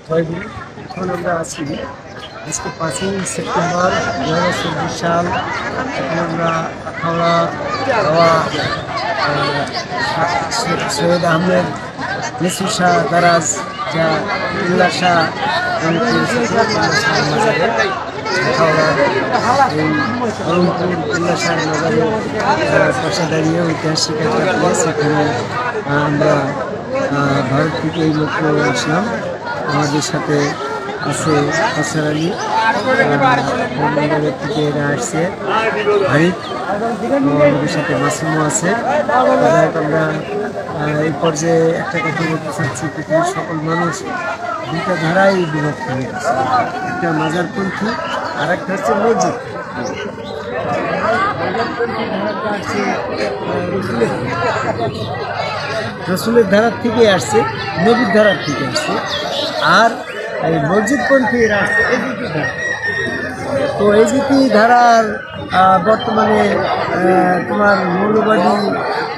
জয়গুরু। এখন আমরা আছি আজকে 5ই সেপ্টেম্বর 2024 সাল। এখন আমরা আখাউড়া বাবা সৈয়দ আহমেদ নিসু শাহ দারাজ যা ইল্লা শাহ আখাউড়ার এই অলমপুর ইল্লা শাহ নগরে পাশে দাঁড়িয়ে ঐতিহাসিক একটা প্লেস। এখানে আমরা ভারত থেকে এই লোক আসলাম। আমাদের সাথে আছে হাসান আলী, থেকে এরা আসছে হারিফ, আমাদের সাথে মাসুমও আছে। আমরা এই পর্যায়ে একটা কথা বলতে চাচ্ছি, পৃথিবীর সকল মানুষ দুইটা ধারাই বিভক্ত হয়ে গেছে। একটা মাজারপন্থী আর একটা হচ্ছে মসজিদ। ধারাটা আসছে রসুলের ধারার থেকে আসছে, নবীর ধারার থেকে আসছে, আর এই মসজিদপন্থীরা আসছে এই দুটি ধারা। তো এই দুটি ধারার বর্তমানে তোমার মৌলবাদী,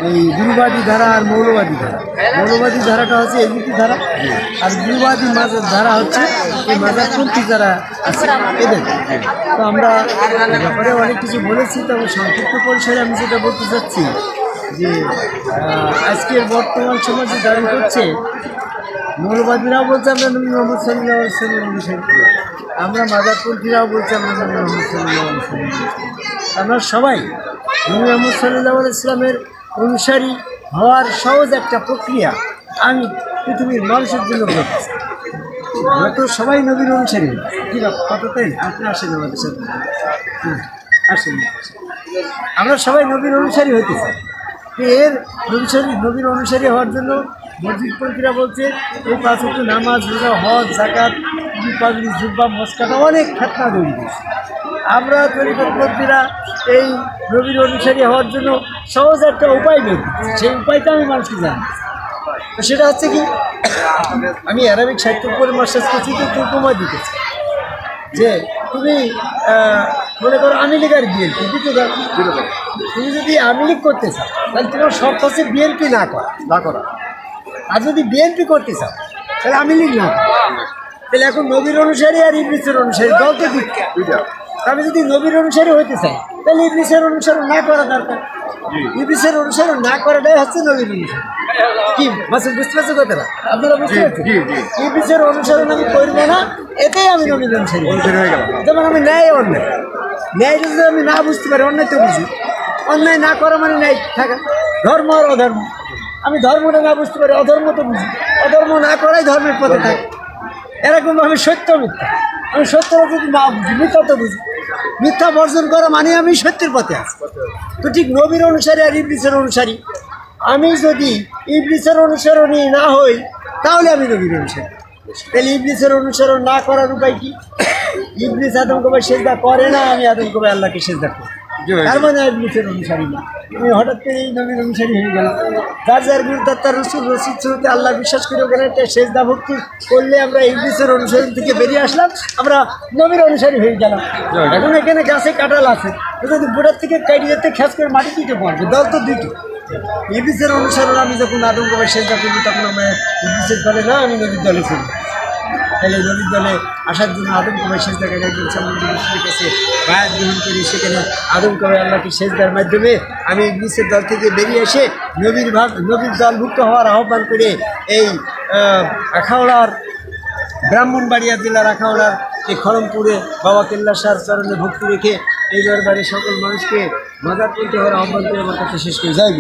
এই গুরুবাদী ধারা আর মৌলবাদী ধারা। মৌলবাদী ধারাটা হচ্ছে এই দুটি ধারা, আর গুরুবাদী মাজার ধারা হচ্ছে এই মাজারপন্থী যারা আছে এদের। তো আমরা ব্যাপারে অনেক কিছু বলেছি, তবে সংক্ষিপ্ত পরিসরে আমি যেটা বলতে চাচ্ছি যে আজকের বর্তমান সমাজে দাঁড়ি করছে, মৌলবাদীরাও বলছে আমরা নবী মোহাম্মদ সাল্লাল্লাহু আলাইহি ওয়াসাল্লাম অনুসারী, আমরা মাজারপন্থীরাও বলছি আমরা নবী মোহাম্মদ সাল্লাল্লাহু আলাইহি ওয়াসাল্লাম। আমরা সবাই নবী মোহাম্মদ সাল্লাল্লাহু আলাইহি ওয়াসাল্লামের অনুসারী হওয়ার সহজ একটা প্রক্রিয়া আমি পৃথিবীর মানুষের জন্য করতেছি। আমরা তো সবাই নবীর অনুসারী, কি কতটাই আপনি আসেন আমাদের সাথে, হ্যাঁ আসেন। আমরা সবাই নবীর অনুসারী হইতে চাই। এর নবীর অনুসারী হওয়ার জন্য মসজিদপন্থীরা বলছে এই 5 ওয়াক্ত নামাজ, রোজা, হজ, যাকাত, পাগড়ি, জুব্বা, মস্কাটা অনেক খাতনা তৈরি দিয়েছে। আমরা তরিকতপন্থীরা এই নবীর অনুসারী হওয়ার জন্য সহজ একটা উপায় বের করছি। সেই উপায়টা আমি মানুষকে জানি। তো সেটা হচ্ছে কি, আমি অ্যারাবিক সাহিত্য পড়ে মাস্টার্স করছি, তো উপমা দিতেছি যে তুমি মনে করো আওয়ামী লীগ আর বিএনপি দুটো, তুমি যদি আওয়ামী লীগ করতে চাও তাহলে তোমার শর্ত হচ্ছে বিএনপি না করা, আর যদি বিএনপি করতে চাও তাহলে আওয়ামী লীগ না করা। তাহলে এখন নবীর অনুসারী আর ইবলিসের অনুসারী দলকে দুইটা। আমি যদি নবীর অনুসারী হইতে চাই তাহলে ইবলিসের অনুসরণ না করা দরকার। ইবলিসের অনুসরণ না করাটাই হচ্ছে নবীর অনুসারী। কি মাসুদ বুঝতে পারছো কথাটা? আপনারা বুঝতে পারছেন? ইবলিসের অনুসরণ আমি করবো না, এটাই আমি নবীর অনুসারী হয়ে গেলাম। যেমন আমি ন্যায় অন্যায়, ন্যায় যদি আমি না বুঝতে পারি, অন্যায় তো বুঝি। অন্যায় না করা মানে ন্যায় থাকা, ধর্ম আর অধর্ম। আমি ধর্মটা না বুঝতে পারি, অধর্ম তো বুঝি। অধর্ম না করাই ধর্মের পথে থাকে। এরকম আমি সত্য মিথ্যা, আমি সত্যটা যদি না বুঝি, মিথ্যা তো বুঝি। মিথ্যা বর্জন করা মানে আমি সত্যের পথে আছি। তো ঠিক নবীর অনুসারী আর ইবলিসের অনুসারী, আমি যদি ইবলিসের অনুসরণই না হই তাহলে আমি নবীর অনুসারী। তাহলে ইবলিসের অনুসরণ না করার উপায় কি? ইবলিস আদমকে সেজদা করে না, আমি আদমকে আল্লাহকে সেজদা করি, তার মানে ইবলিসের অনুসারী না। আমি হঠাৎ করে এই নবীর অনুসারী হয়ে গেলাম। যার গুরুদাত্তার রসুল শুরুতে আল্লাহ বিশ্বাস করে ওখানে একটা সেজদা ভক্তি করলে আমরা ইবলিসের অনুসরণ থেকে বেরিয়ে আসলাম, আমরা নবীর অনুসারী হয়ে গেলাম। এখন এখানে গাছে কাঁঠাল আছে, যদি বুড়ার থেকে কাটি যেতে খ্যাস করে মাটি দিতে পারবে, দল তো দুটো। ইবলিসের অনুসরণ আমি যখন আদমকে সেজদা করবো তখন আমরা ইবলিসের দলে না, আমি নবীর দলে ফিরব। তাহলে নবীর দলে আসার জন্য আদমকে সেজদাকে একজন সামনের কাছে বায়াত গ্রহণ করি, সেখানে আদমকে আল্লাহকে সেজদার মাধ্যমে আমি ইবলিসের দল থেকে বেরিয়ে এসে নবীর দলভুক্ত হওয়ার আহ্বান করে এই আখাউড়ার ব্রাহ্মণবাড়িয়া জেলার আখাউড়ার এই খড়মপুরে বাবা কেল্লা শাহর চরণে ভক্তি রেখে এই দরবারে সকল মানুষকে মাজারপন্থী হওয়ার আহ্বান করে আমার কাছে শেষ করে যাই।